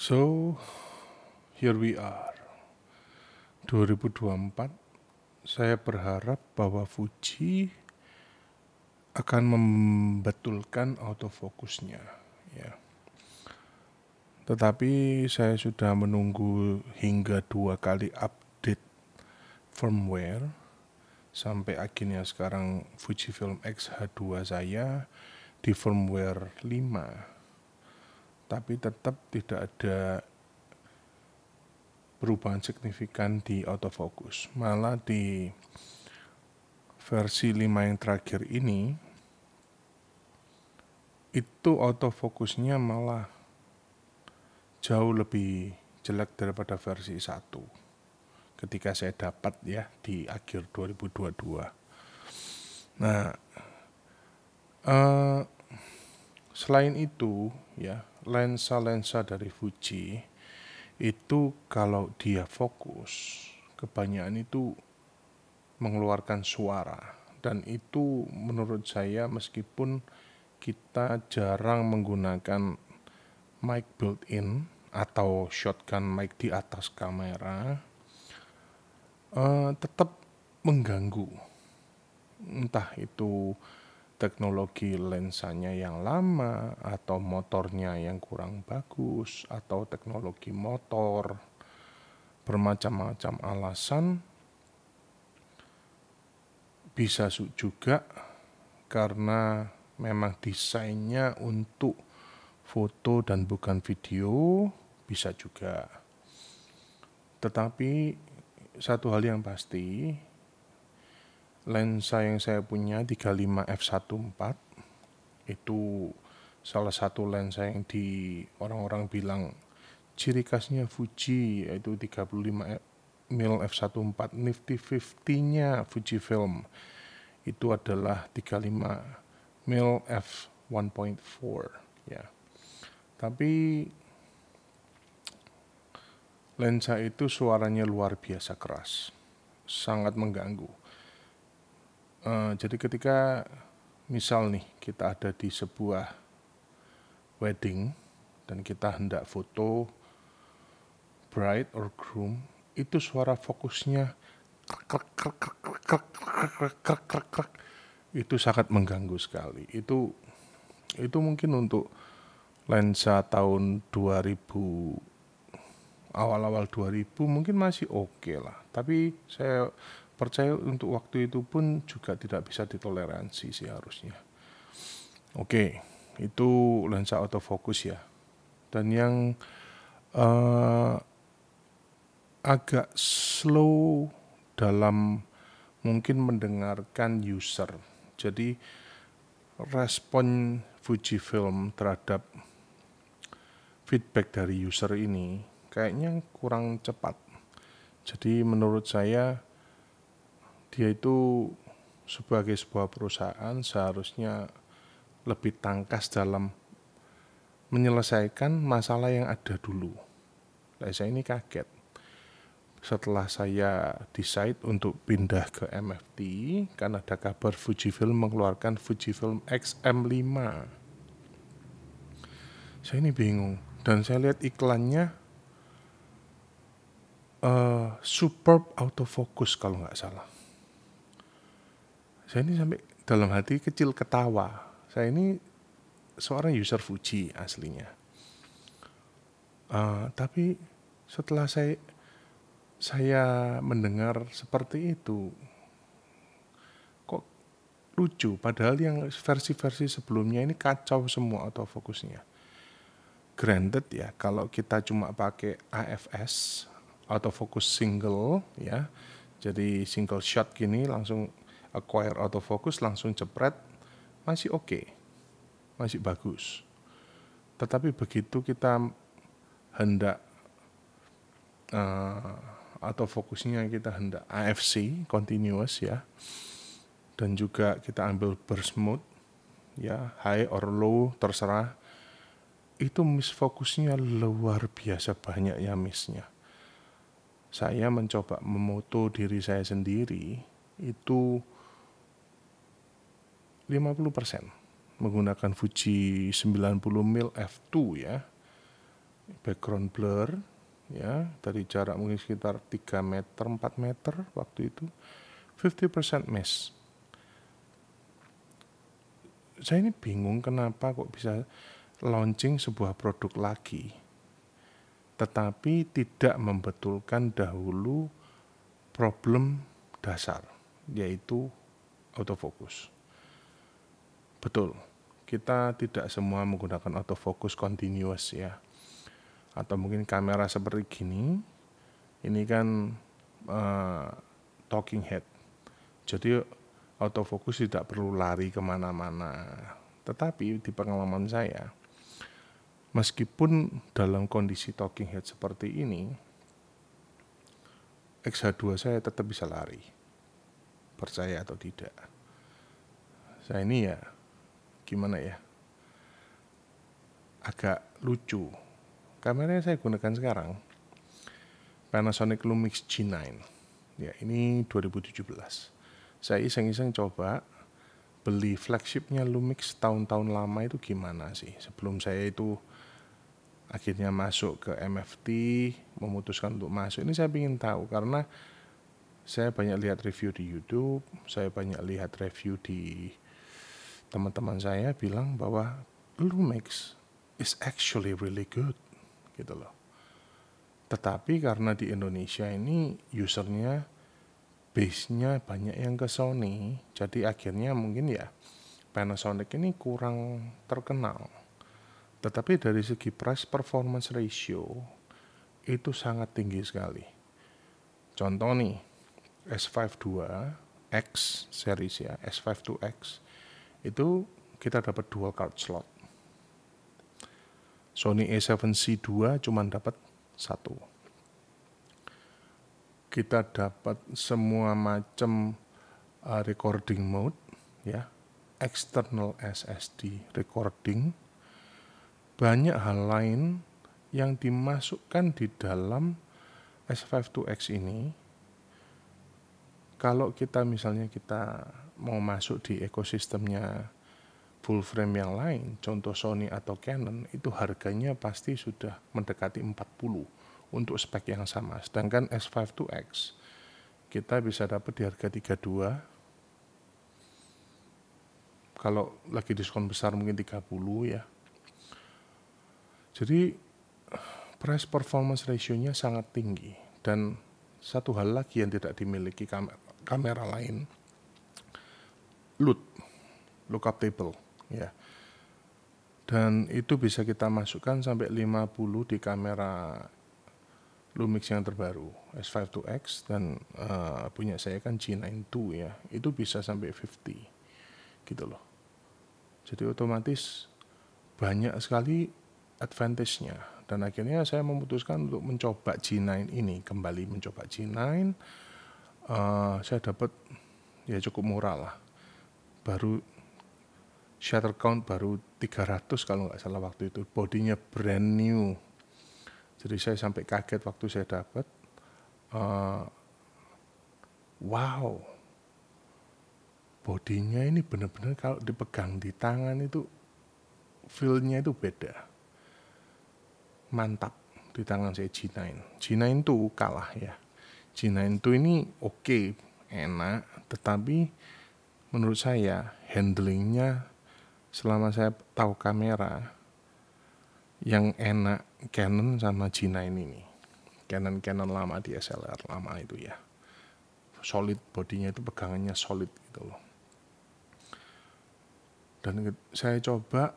So, here we are. 2024, saya berharap bahwa Fuji akan membetulkan autofokusnya, ya. Tetapi saya sudah menunggu hingga 2 kali update firmware sampai akhirnya sekarang Fujifilm X-H2 saya di firmware 5. Tapi tetap tidak ada perubahan signifikan di autofocus. Malah di versi 5 yang terakhir ini itu autofokusnya malah jauh lebih jelek daripada versi 1 ketika saya dapat ya di akhir 2022. Nah, selain itu ya, lensa-lensa dari Fuji itu kalau dia fokus kebanyakan itu mengeluarkan suara, dan itu menurut saya meskipun kita jarang menggunakan mic built-in atau shotgun mic di atas kamera, tetap mengganggu. Entah itu teknologi lensanya yang lama, atau motornya yang kurang bagus, atau teknologi motor, bermacam-macam alasan. Bisa juga karena memang desainnya untuk foto dan bukan video, bisa juga. Tetapi satu hal yang pasti, lensa yang saya punya 35 f1.4 itu salah satu lensa yang di orang-orang bilang ciri khasnya Fuji, yaitu 35 f1.4 Nifty 50-nya Fujifilm itu adalah 35 f1.4 ya. Tapi lensa itu suaranya luar biasa keras, sangat mengganggu. Jadi ketika misal nih kita ada di sebuah wedding dan kita hendak foto bride or groom, itu suara fokusnya itu sangat mengganggu sekali. Itu mungkin untuk lensa tahun 2000, awal-awal 2000 mungkin masih oke lah. Tapi saya percaya untuk waktu itu pun juga tidak bisa ditoleransi sih harusnya. Oke, itu lensa autofocus ya. Dan yang agak slow dalam mungkin mendengarkan user. Jadi respon Fujifilm terhadap feedback dari user ini kayaknya kurang cepat. Jadi menurut saya dia itu sebagai sebuah perusahaan seharusnya lebih tangkas dalam menyelesaikan masalah yang ada dulu. Saya ini kaget. Setelah saya decide untuk pindah ke MFT, kan ada kabar Fujifilm mengeluarkan Fujifilm X-M5. Saya ini bingung, dan saya lihat iklannya superb autofocus kalau nggak salah. Saya ini sampai dalam hati kecil ketawa. Saya ini seorang user Fuji aslinya. Tapi setelah saya mendengar seperti itu, kok lucu, padahal yang versi-versi sebelumnya ini kacau semua autofokusnya. Granted ya, kalau kita cuma pakai AFS, autofocus single ya, jadi single shot gini langsung acquire autofocus, langsung jepret, masih oke, masih bagus. Tetapi begitu kita hendak autofokusnya kita hendak AFC continuous ya, dan juga kita ambil burst mode ya, high or low terserah, itu miss fokusnya luar biasa banyak ya missnya. Saya mencoba memoto diri saya sendiri itu 50% menggunakan Fuji 90mm f2 ya, background blur, ya, dari jarak mungkin sekitar 3 meter, 4 meter waktu itu, 50% miss. Saya ini bingung kenapa kok bisa launching sebuah produk lagi, tetapi tidak membetulkan dahulu problem dasar, yaitu autofocus. Betul, kita tidak semua menggunakan autofocus continuous ya, atau mungkin kamera seperti gini, ini kan talking head, jadi autofocus tidak perlu lari kemana-mana. Tetapi di pengalaman saya, meskipun dalam kondisi talking head seperti ini, X-H2 saya tetap bisa lari, percaya atau tidak. Saya ini ya, gimana ya, agak lucu. Kamera yang saya gunakan sekarang Panasonic Lumix G9. Ya, ini 2017. Saya iseng-iseng coba beli flagshipnya Lumix tahun-tahun lama itu gimana sih. Sebelum saya itu akhirnya masuk ke MFT, memutuskan untuk masuk. Ini saya ingin tahu karena saya banyak lihat review di YouTube, saya banyak lihat review di teman-teman saya bilang bahwa Lumix is actually really good, gitu loh. Tetapi karena di Indonesia ini usernya, base-nya banyak yang ke Sony, jadi akhirnya mungkin ya Panasonic ini kurang terkenal. Tetapi dari segi price performance ratio itu sangat tinggi sekali. Contoh nih, S5 II X series ya, S5 II X itu kita dapat dual card slot. Sony A7C II cuma dapat satu. Kita dapat semua macam recording mode ya, external SSD recording, banyak hal lain yang dimasukkan di dalam S5 II X ini. Kalau kita misalnya kita mau masuk di ekosistemnya full frame yang lain, contoh Sony atau Canon, itu harganya pasti sudah mendekati 40 untuk spek yang sama. Sedangkan S5 II X kita bisa dapat di harga 32. Kalau lagi diskon besar mungkin 30 ya. Jadi price performance ratio-nya sangat tinggi. Dan satu hal lagi yang tidak dimiliki kamera lain, lookup table ya. Dan itu bisa kita masukkan sampai 50 di kamera Lumix yang terbaru S5 II X, dan punya saya kan G9 II ya, itu bisa sampai 50 gitu loh. Jadi otomatis banyak sekali advantage-nya, dan akhirnya saya memutuskan untuk mencoba G9 ini, kembali mencoba G9. Saya dapat ya cukup murah lah, baru shutter count baru 300 kalau nggak salah waktu itu, bodinya brand new. Jadi saya sampai kaget waktu saya dapat, wow, bodinya ini benar-benar kalau dipegang di tangan itu feel-nya itu beda, mantap di tangan saya. G9 itu kalah ya. G9 itu ini oke, enak, tetapi menurut saya handlingnya selama saya tahu kamera, yang enak Canon sama G9 ini. Canon lama, DSLR lama itu ya, solid, bodinya itu pegangannya solid gitu loh. Dan saya coba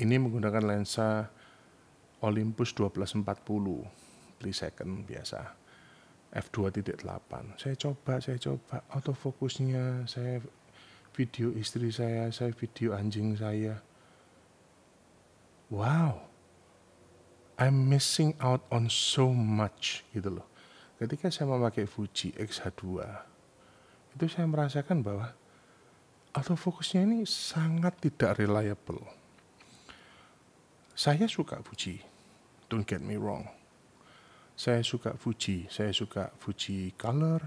ini menggunakan lensa Olympus 1240 beli second biasa, f2.8. Saya coba autofokusnya, saya video istri saya video anjing saya. Wow, I'm missing out on so much gitu loh. Ketika saya memakai Fuji X-H2, itu saya merasakan bahwa autofokusnya ini sangat tidak reliable. Saya suka Fuji, don't get me wrong. Saya suka Fuji Color.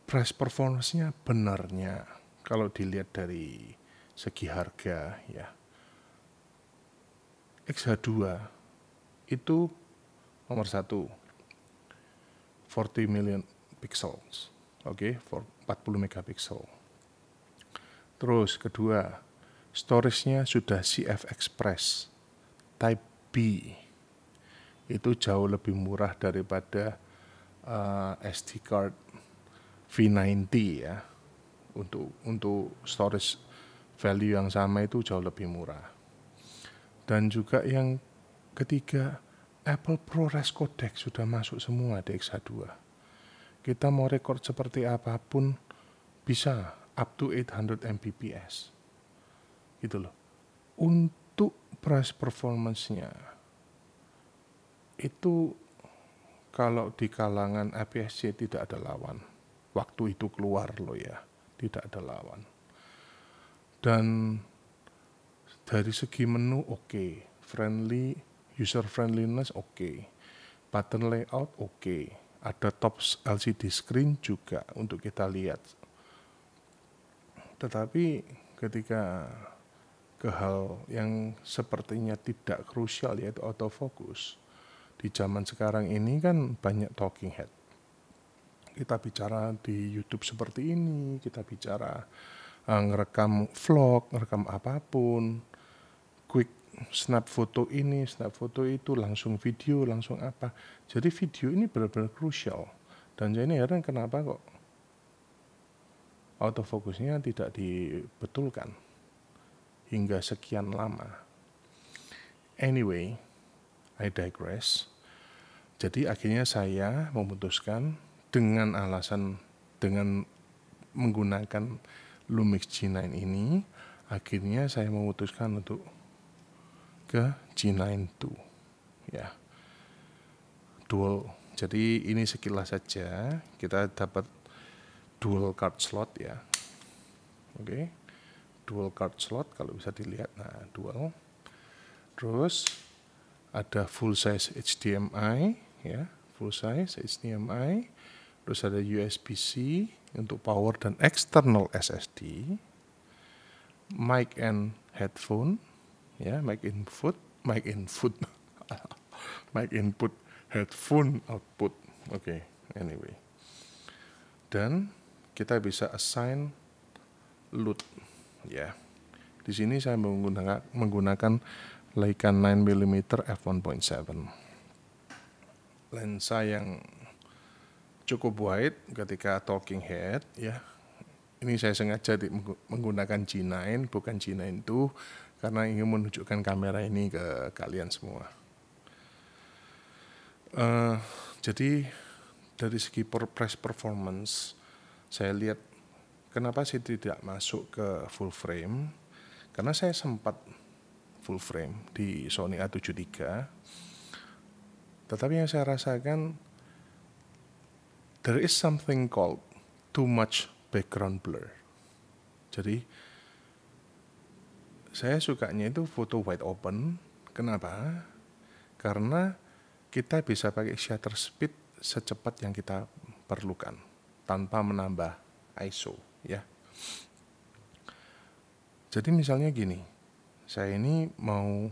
Price performance-nya benarnya kalau dilihat dari segi harga ya, X-H2 itu nomor 1 40 million pixels, oke, 40 megapiksel. Terus kedua, storage-nya sudah CF Express Type B, itu jauh lebih murah daripada SD card V90 ya. Untuk storage value yang sama itu jauh lebih murah. Dan juga yang ketiga, Apple ProRes codec sudah masuk semua di X-H2. Kita mau record seperti apapun bisa up to 800 Mbps. Gitu loh. Untuk price performance-nya itu kalau di kalangan APS-C tidak ada lawan. Waktu itu keluar loh ya, tidak ada lawan. Dan dari segi menu oke, user friendliness oke, button layout oke, ada top LCD screen juga untuk kita lihat. Tetapi ketika ke hal yang sepertinya tidak krusial yaitu autofocus, di zaman sekarang ini kan banyak talking head. Kita bicara di YouTube seperti ini, kita bicara ngerekam vlog, ngerekam apapun, quick snap foto ini, snap foto itu, langsung video, langsung apa. Jadi video ini benar-benar krusial. Dan saya ini heran kenapa kok autofocusnya tidak dibetulkan hingga sekian lama. Anyway, I digress. Jadi akhirnya saya memutuskan dengan menggunakan Lumix G9 ini, akhirnya saya memutuskan untuk ke G9 II ya, dual. Jadi ini sekilas saja, kita dapat dual card slot ya, oke. Dual card slot kalau bisa dilihat, nah dual. Terus ada full size HDMI ya, full size HDMI. Terus ada USB-C untuk power dan external SSD, mic and headphone ya, mic input headphone output, oke. Anyway, dan kita bisa assign LUT ya. Di sini saya menggunakan Leica 9mm f1.7, lensa yang cukup wide ketika talking head ya. Ini saya sengaja menggunakan G9 bukan G9 II karena ingin menunjukkan kamera ini ke kalian semua. Jadi dari segi price performance, saya lihat kenapa saya tidak masuk ke full frame, karena saya sempat full frame di Sony A7 III, tetapi yang saya rasakan there is something called too much background blur. Jadi saya sukanya itu foto wide open. Kenapa? Karena kita bisa pakai shutter speed secepat yang kita perlukan tanpa menambah ISO ya. Jadi misalnya gini, saya ini mau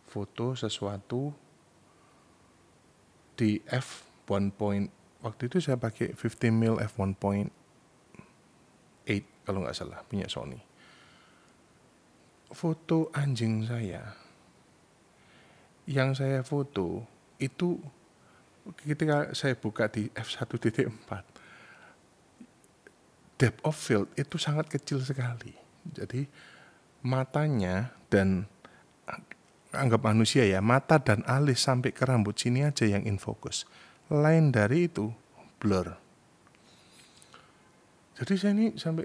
foto sesuatu di f1. Waktu itu saya pakai 50mm f1.8 kalau nggak salah, punya Sony. Foto anjing saya, yang saya foto itu ketika saya buka di f1.4, depth of field itu sangat kecil sekali. Jadi matanya dan anggap manusia ya, mata dan alis sampai ke rambut sini aja yang in focus. Lain dari itu blur. Jadi saya ini sampai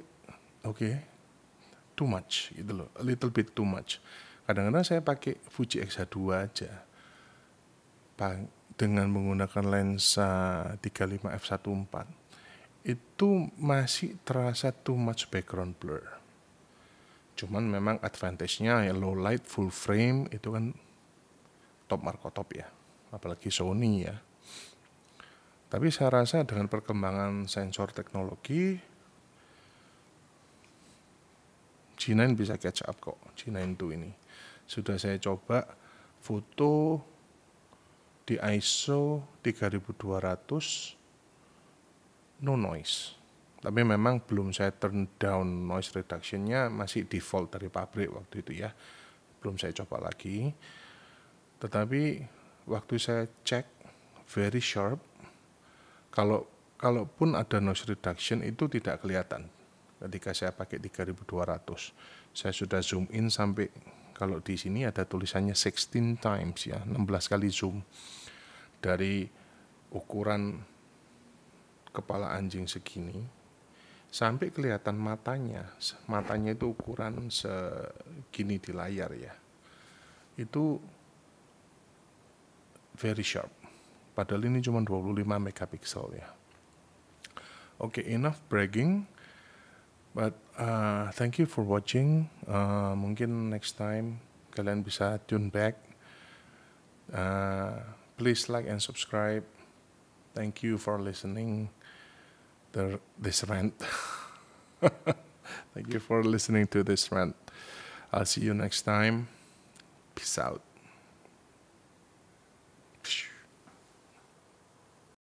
too much gitu loh, a little bit too much. Kadang-kadang saya pakai Fuji X-H2 aja dengan menggunakan lensa 35 f1.4 itu masih terasa too much background blur. Cuman memang advantage-nya ya low light full frame itu kan top markotop ya, apalagi Sony ya. Tapi saya rasa dengan perkembangan sensor teknologi, G9 bisa catch up kok. G9 II ini sudah saya coba foto di ISO 3200 no noise. Tapi memang belum saya turn down noise reduction-nya, masih default dari pabrik waktu itu ya. Belum saya coba lagi. Tetapi waktu saya cek very sharp, kalaupun ada noise reduction itu tidak kelihatan. Ketika saya pakai 3200, saya sudah zoom in sampai, kalau di sini ada tulisannya 16 times ya, 16 kali zoom dari ukuran kepala anjing segini sampai kelihatan matanya itu ukuran segini di layar ya, itu very sharp, padahal ini cuma 25 megapiksel ya. Oke, enough bragging, but thank you for watching. Mungkin next time kalian bisa tune back. Please like and subscribe. Thank you for listening this rant. Thank you for listening to this rant. I'll see you next time. Peace out.